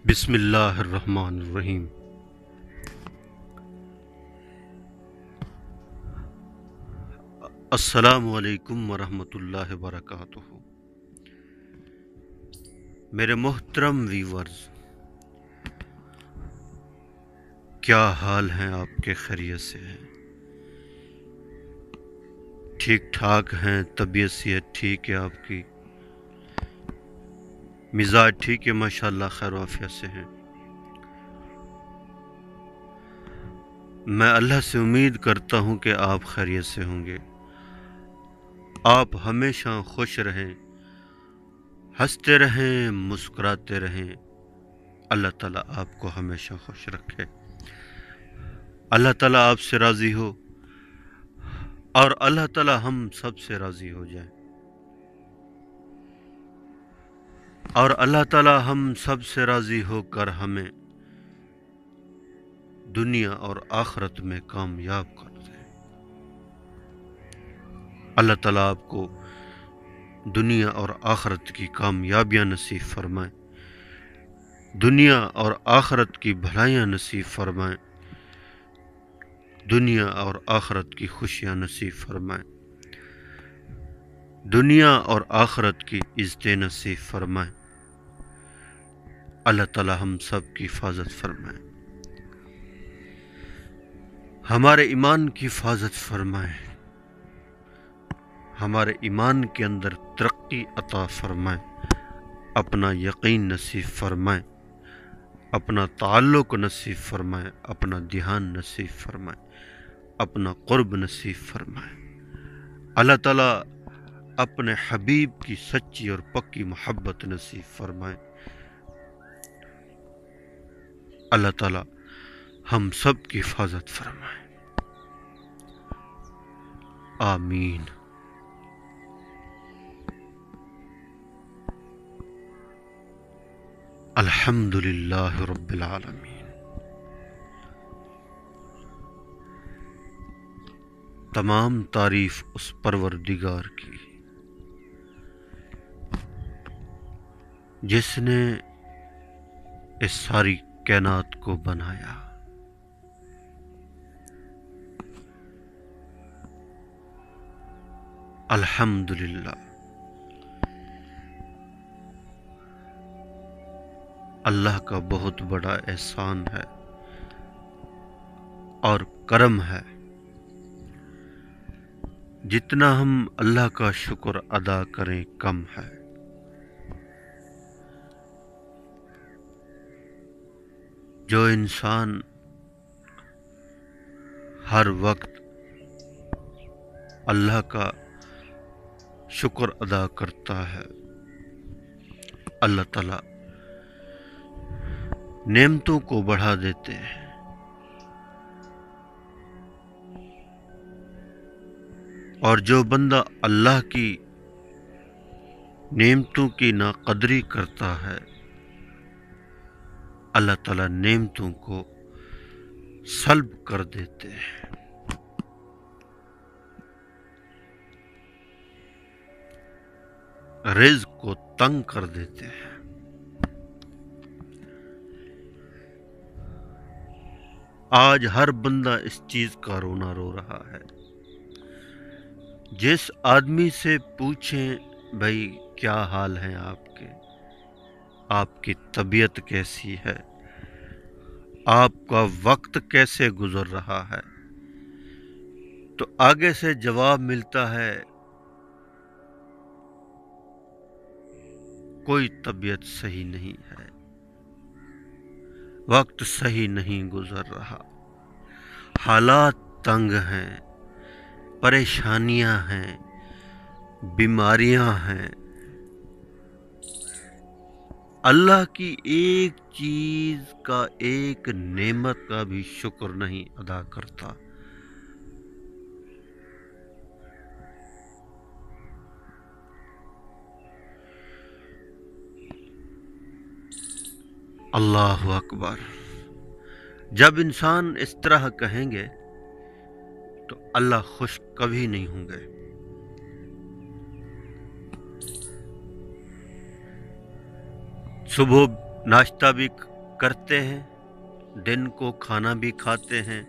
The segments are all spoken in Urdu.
بسم اللہ الرحمن الرحیم۔ السلام علیکم ورحمۃ اللہ وبرکاتہ۔ میرے محترم ویورز، کیا حال ہیں آپ کے؟ خیریت سے ہیں؟ ٹھیک ٹھاک ہیں؟ طبیعت صحت ٹھیک ہے آپ کی؟ مزاج ٹھیک ہے؟ ماشاءاللہ خیر و عافیت سے ہیں؟ میں اللہ سے امید کرتا ہوں کہ آپ خیریت سے ہوں گے۔ آپ ہمیشہ خوش رہیں، ہنستے رہیں، مسکراتے رہیں۔ اللہ تعالیٰ آپ کو ہمیشہ خوش رکھے، اللہ تعالیٰ آپ سے راضی ہو اور اللہ تعالیٰ ہم سب سے راضی ہو جائے، اور اللہ تعالیٰ ہم سب سے راضی ہو کر ہمیں دنیا اور آخرت میں کامیاب کر دے۔ اللہ تعالیٰ آپ کو دنیا اور آخرت کی کامیابیاں نصیب فرمائے، دنیا اور آخرت کی بھلائیاں نصیب فرمائے، دنیا اور آخرت کی خوشیاں نصیب فرمائے، دنیا اور آخرت کی عزتیں نصیب فرمائے۔ اللہ تعالیٰ ہم سب کی حفاظت فرمائے، ہمارے ایمان کی حفاظت فرمائے، ہمارے ایمان کے اندر ترقی عطا فرمائے، اپنا یقین نصیب فرمائے، اپنا تعلق نصیب فرمائے، اپنا دھیان نصیب فرمائے، اپنا قرب نصیب فرمائے۔ اللہ تعالیٰ اپنے حبیب کی سچی اور پکی محبت نصیب فرمائے۔ اللہ تعالیٰ ہم سب کی حفاظت فرمائے، آمین۔ الحمدللہ رب العالمین۔ تمام تعریف اس پروردگار کی جس نے اس ساری کائنات کو بنایا۔ الحمدللہ، اللہ کا بہت بڑا احسان ہے اور کرم ہے۔ جتنا ہم اللہ کا شکر ادا کریں کم ہے۔ جو انسان ہر وقت اللہ کا شکر ادا کرتا ہے، اللہ تعالیٰ نعمتوں کو بڑھا دیتے ہیں، اور جو بندہ اللہ کی نعمتوں کی ناقدری کرتا ہے، اللہ تعالیٰ نعمتوں کو سلب کر دیتے ہیں۔ رزق کو تنگ کر دیتے ہیں۔ آج ہر بندہ اس چیز کا رونا رو رہا ہے۔ جس آدمی سے پوچھیں بھائی کیا حال ہیں آپ کے، آپ کی طبیعت کیسی ہے، آپ کا وقت کیسے گزر رہا ہے، تو آگے سے جواب ملتا ہے کوئی طبیعت صحیح نہیں ہے، وقت صحیح نہیں گزر رہا، حالات تنگ ہیں، پریشانیاں ہیں، بیماریاں ہیں۔ اللہ کی ایک چیز کا، ایک نعمت کا بھی شکر نہیں ادا کرتا۔ اللہ اکبر۔ جب انسان اس طرح کہیں گے تو اللہ خوش کبھی نہیں ہوں گے۔ صبح ناشتہ بھی کرتے ہیں، دن کو کھانا بھی کھاتے ہیں،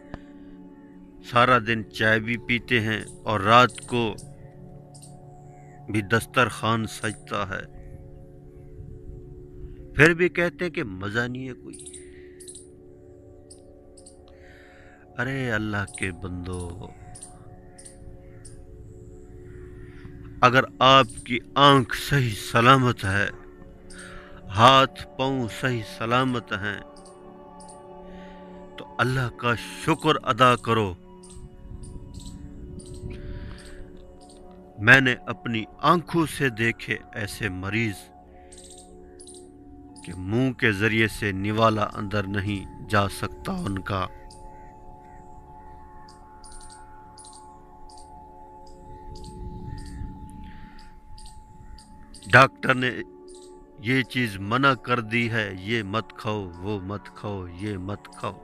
سارا دن چائے بھی پیتے ہیں، اور رات کو بھی دسترخوان سجتا ہے، پھر بھی کہتے ہیں کہ مزہ نہیں ہے کوئی۔ ارے اللہ کے بندو، اگر آپ کی آنکھ صحیح سلامت ہے، ہاتھ پاؤں صحیح سلامت ہیں، تو اللہ کا شکر ادا کرو۔ میں نے اپنی آنکھوں سے دیکھے ایسے مریض کہ منہ کے ذریعے سے نوالا اندر نہیں جا سکتا ان کا۔ ڈاکٹر نے یہ چیز منع کر دی ہے، یہ مت کھاؤ، وہ مت کھاؤ، یہ مت کھاؤ۔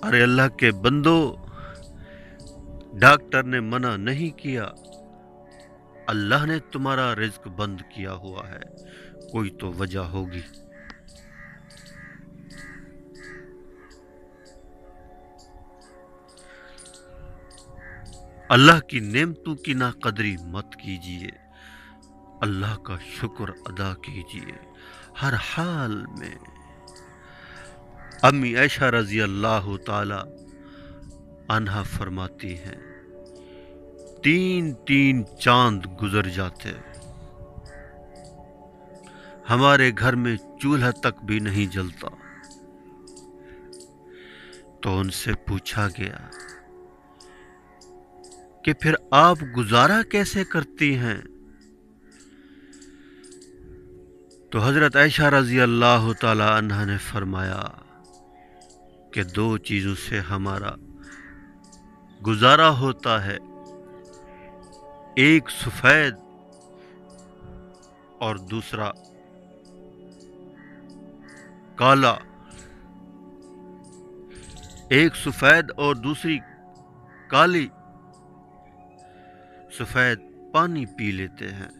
ارے اللہ کے بندو، ڈاکٹر نے منع نہیں کیا، اللہ نے تمہارا رزق بند کیا ہوا ہے، کوئی تو وجہ ہوگی۔ اللہ کی نعمتوں کی ناقدری مت کیجیے، اللہ کا شکر ادا کیجیے ہر حال میں۔ امی عائشہ رضی اللہ تعالی عنہا فرماتی ہیں، 3 چاند گزر جاتے، ہمارے گھر میں چولہا تک بھی نہیں جلتا۔ تو ان سے پوچھا گیا کہ پھر آپ گزارا کیسے کرتی ہیں؟ تو حضرت عائشہ رضی اللہ تعالی عنہا نے فرمایا کہ 2 چیزوں سے ہمارا گزارا ہوتا ہے، ایک سفید اور دوسرا کالا۔ ایک سفید اور دوسری کالی۔ سفید پانی پی لیتے ہیں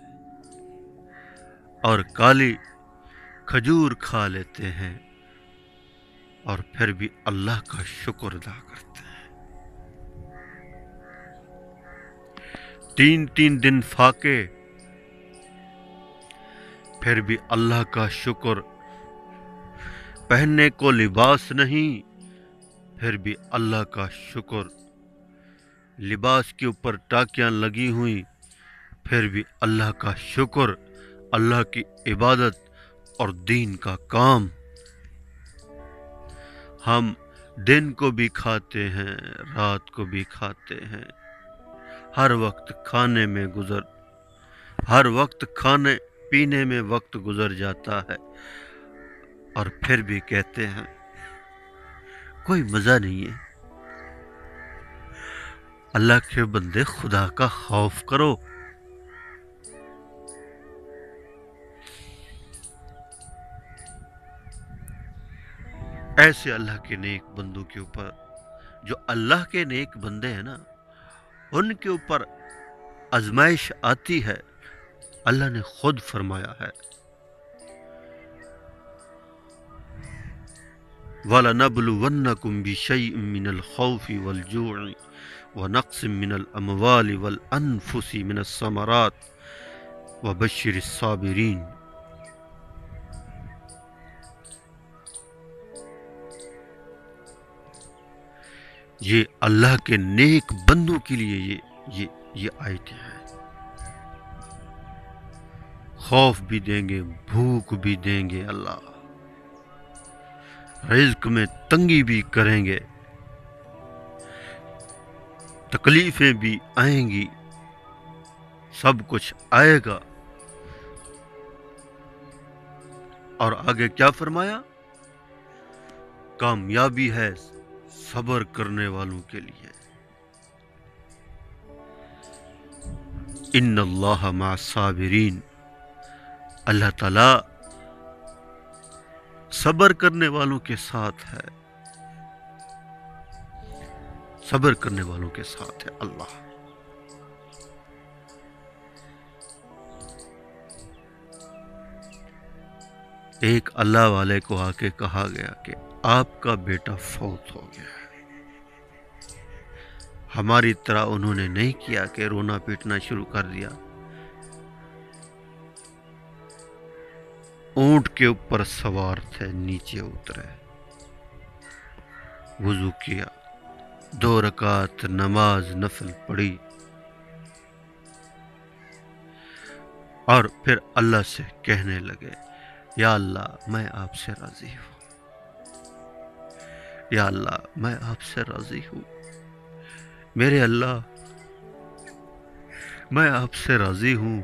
اور کالی کھجور کھا لیتے ہیں، اور پھر بھی اللہ کا شکر ادا کرتے ہیں۔ 3 دن فاقے، پھر بھی اللہ کا شکر۔ پہننے کو لباس نہیں، پھر بھی اللہ کا شکر۔ لباس کے اوپر ٹاکیاں لگی ہوئی، پھر بھی اللہ کا شکر، اللہ کی عبادت اور دین کا کام۔ ہم دن کو بھی کھاتے ہیں، رات کو بھی کھاتے ہیں، ہر وقت کھانے پینے میں وقت گزر جاتا ہے، اور پھر بھی کہتے ہیں کوئی مزہ نہیں ہے۔ اللہ کے بندے، خدا کا خوف کرو۔ ایسے اللہ کے نیک بندوں کے اوپر، جو اللہ کے نیک بندے ہیں نا، ان کے اوپر آزمائش آتی ہے۔ اللہ نے خود فرمایا ہے، وَلَنَبْلُوَنَّكُمْ بِشَيْءٍ مِّنَ الْخَوْفِ وَالْجُوعِ وَنَقْصٍ مِّنَ الْأَمْوَالِ وَالْأَنفُسِ مِنَ الثَّمَرَاتِ وَبَشِّرِ الصَّابِرِينَ۔ یہ اللہ کے نیک بندوں کے لیے یہ آیتیں ہیں۔ خوف بھی دیں گے، بھوک بھی دیں گے اللہ، رزق میں تنگی بھی کریں گے، تکلیفیں بھی آئیں گی، سب کچھ آئے گا۔ اور آگے کیا فرمایا؟ کامیابی ہے صبر کرنے والوں کے لیے۔ ان اللہ مع الصابرین، اللہ تعالی صبر کرنے والوں کے ساتھ ہے، صبر کرنے والوں کے ساتھ ہے اللہ۔ ایک اللہ والے کو آ کے کہا گیا کہ آپ کا بیٹا فوت ہو گیا ہے۔ ہماری طرح انہوں نے نہیں کیا کہ رونا پیٹنا شروع کر دیا۔ اونٹ کے اوپر سوار تھے، نیچے اترے، وضو کیا، 2 رکعت نماز نفل پڑھی، اور پھر اللہ سے کہنے لگے یا اللہ میں آپ سے راضی ہوں، یا اللہ میں آپ سے راضی ہوں، میرے اللہ میں آپ سے راضی ہوں۔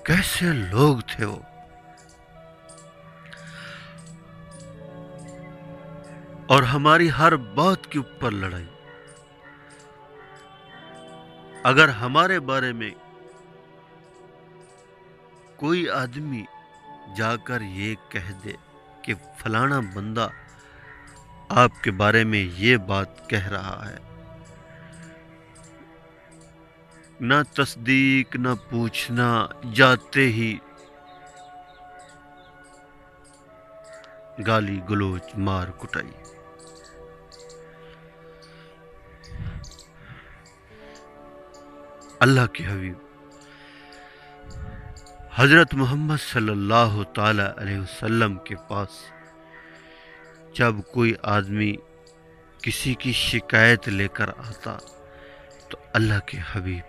کیسے لوگ تھے وہ! اور ہماری ہر بات کے اوپر لڑائی۔ اگر ہمارے بارے میں کوئی آدمی جا کر یہ کہہ دے کہ فلانا بندہ آپ کے بارے میں یہ بات کہہ رہا ہے، نہ تصدیق نہ پوچھنا، جاتے ہی گالی گلوچ مار کٹائی۔ اللہ کے حبیب حضرت محمد صلی اللہ تعالی علیہ وسلم کے پاس جب کوئی آدمی کسی کی شکایت لے کر آتا تو اللہ کے حبیب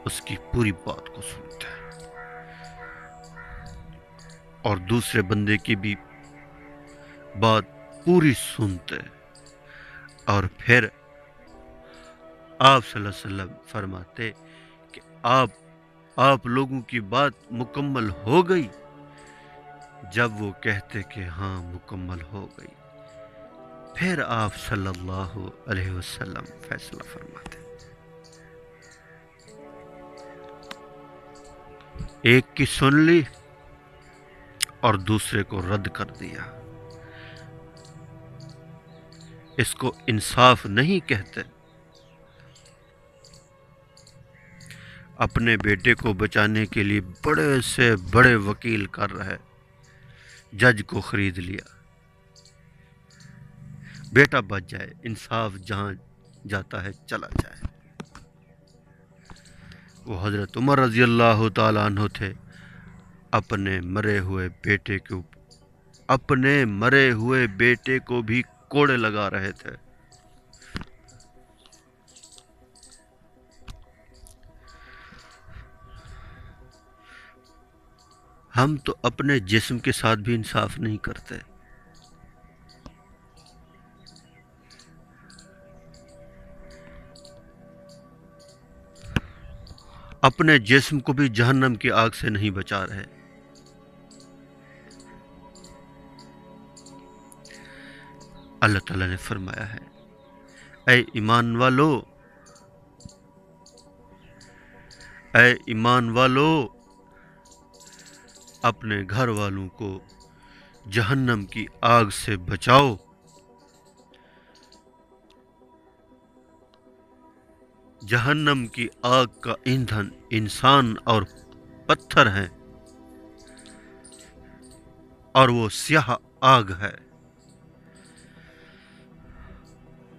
اس کی پوری بات کو سنتے ہیں اور دوسرے بندے کی بھی بات پوری سنتے، اور پھر آپ صلی اللہ علیہ وسلم فرماتے کہ آپ لوگوں کی بات مکمل ہو گئی؟ جب وہ کہتے کہ ہاں مکمل ہو گئی، پھر آپ صلی اللہ علیہ وسلم فیصلہ فرماتے۔ ایک کی سن لی اور دوسرے کو رد کر دیا، اس کو انصاف نہیں کہتے۔ اپنے بیٹے کو بچانے کے لیے بڑے سے بڑے وکیل کر رہے، جج کو خرید لیا، بیٹا بچ جائے، انصاف جہاں جاتا ہے چلا جائے۔ وہ حضرت عمر رضی اللہ تعالیٰ عنہ تھے، اپنے مرے ہوئے بیٹے کو بھی کوڑے لگا رہے تھے۔ ہم تو اپنے جسم کے ساتھ بھی انصاف نہیں کرتے۔ اپنے جسم کو بھی جہنم کی آگ سے نہیں بچا رہے۔ اللہ تعالیٰ نے فرمایا ہے اے ایمان والو اپنے گھر والوں کو جہنم کی آگ سے بچاؤ۔ جہنم کی آگ کا ایندھن انسان اور پتھر ہیں، اور وہ سیاہ آگ ہے۔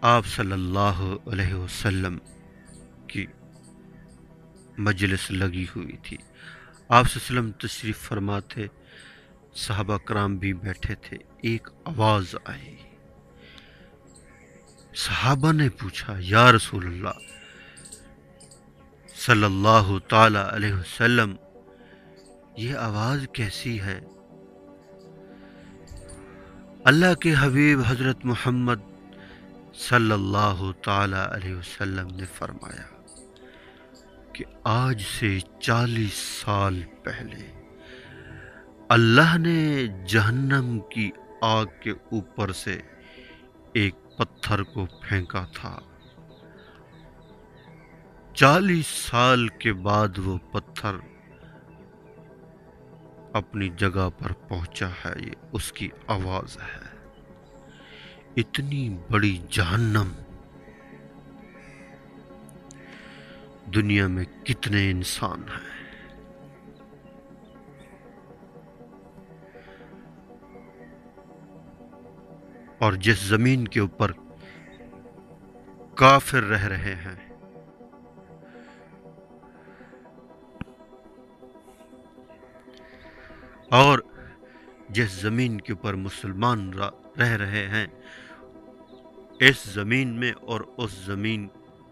آپ صلی اللہ علیہ وسلم کی مجلس لگی ہوئی تھی، آپ صلی اللہ علیہ وسلم تشریف فرما تھے، صحابہ کرام بھی بیٹھے تھے۔ ایک آواز آئی، صحابہ نے پوچھا یا رسول اللہ صلی اللہ تعالی علیہ وسلم یہ آواز کیسی ہے؟ اللہ کے حبیب حضرت محمد صلی اللہ تعالی علیہ وسلم نے فرمایا کہ آج سے 40 سال پہلے اللہ نے جہنم کی آگ کے اوپر سے ایک پتھر کو پھینکا تھا۔ 40 سال کے بعد وہ پتھر اپنی جگہ پر پہنچا ہے، یہ اس کی آواز ہے۔ اتنی بڑی جہنم، دنیا میں کتنے انسان ہیں، اور جس زمین کے اوپر کافر رہ رہے ہیں، اور جس زمین کے اوپر مسلمان رہ رہے ہیں، اس زمین میں اور اس زمین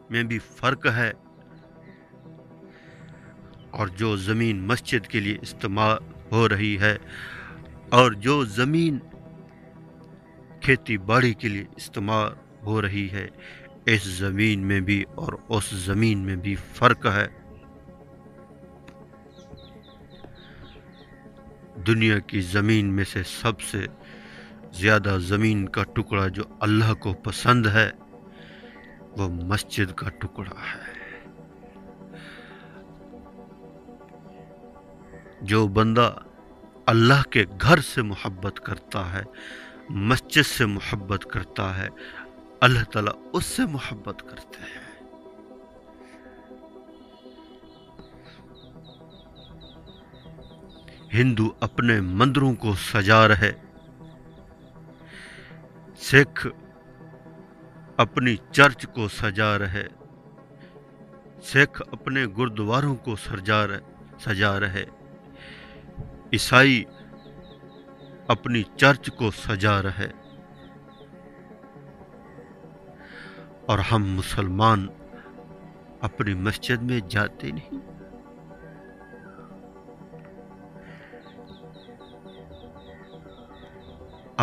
میں بھی فرق ہے۔ اور جو زمین مسجد کے لیے استعمال ہو رہی ہے اور جو زمین کھیتی باڑی کے لیے استعمال ہو رہی ہے، اس زمین میں بھی اور اس زمین میں بھی فرق ہے۔ دنیا کی زمین میں سے سب سے زیادہ زمین کا ٹکڑا جو اللہ کو پسند ہے وہ مسجد کا ٹکڑا ہے۔ جو بندہ اللہ کے گھر سے محبت کرتا ہے، مسجد سے محبت کرتا ہے، اللہ تعالیٰ اس سے محبت کرتے ہیں۔ ہندو اپنے مندروں کو سجا رہے، سکھ اپنی چرچ کو سجا رہے، سکھ اپنے گردواروں کو سجا رہے، عیسائی اپنی چرچ کو سجا رہے، اور ہم مسلمان اپنی مسجد میں جاتے نہیں۔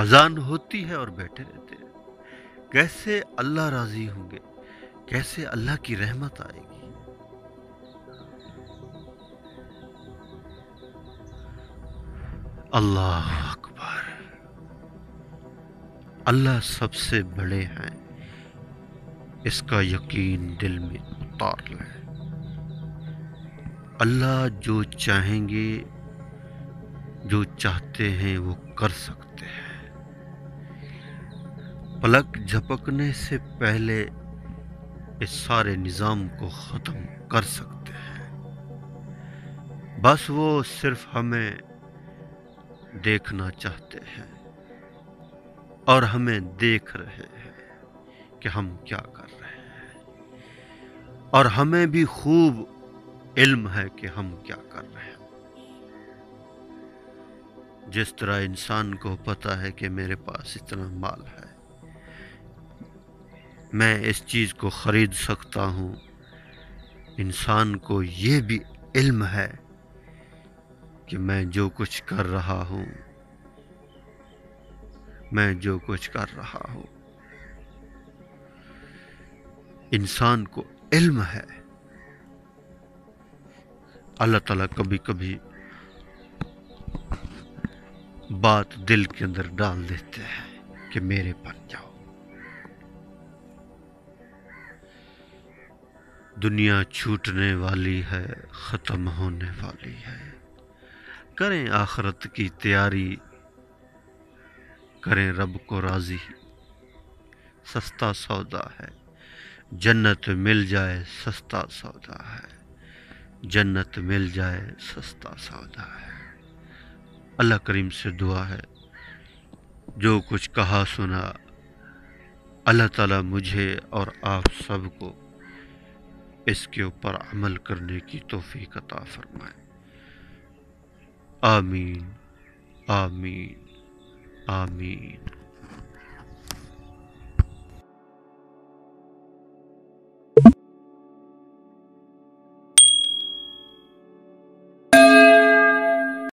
اذان ہوتی ہے اور بیٹھے رہتے ہیں۔ کیسے اللہ راضی ہوں گے؟ کیسے اللہ کی رحمت آئے گی؟ اللہ اکبر! اللہ سب سے بڑے ہیں، اس کا یقین دل میں اتار لیں۔ اللہ جو چاہیں گے، جو چاہتے ہیں وہ کر سکتے ہیں۔ پلک جھپکنے سے پہلے اس سارے نظام کو ختم کر سکتے ہیں۔ بس وہ صرف ہمیں دیکھنا چاہتے ہیں اور ہمیں دیکھ رہے ہیں کہ ہم کیا کر رہے ہیں، اور ہمیں بھی خوب علم ہے کہ ہم کیا کر رہے ہیں۔ جس طرح انسان کو پتہ ہے کہ میرے پاس اتنا مال ہے، میں اس چیز کو خرید سکتا ہوں، انسان کو یہ بھی علم ہے کہ میں جو کچھ کر رہا ہوں، انسان کو علم ہے۔ اللہ تعالیٰ کبھی کبھی بات دل کے اندر ڈال دیتے ہیں کہ میرے بن جاؤ۔ دنیا چھوٹنے والی ہے، ختم ہونے والی ہے، کریں آخرت کی تیاری، کریں رب کو راضی، سستا سودا ہے، جنت مل جائے سستا سودا ہے، جنت مل جائے سستا سودا ہے۔ اللہ کریم سے دعا ہے، جو کچھ کہا سنا اللہ تعالیٰ مجھے اور آپ سب کو اس کے اوپر عمل کرنے کی توفیق عطا فرمائے۔ آمین، آمین، آمین۔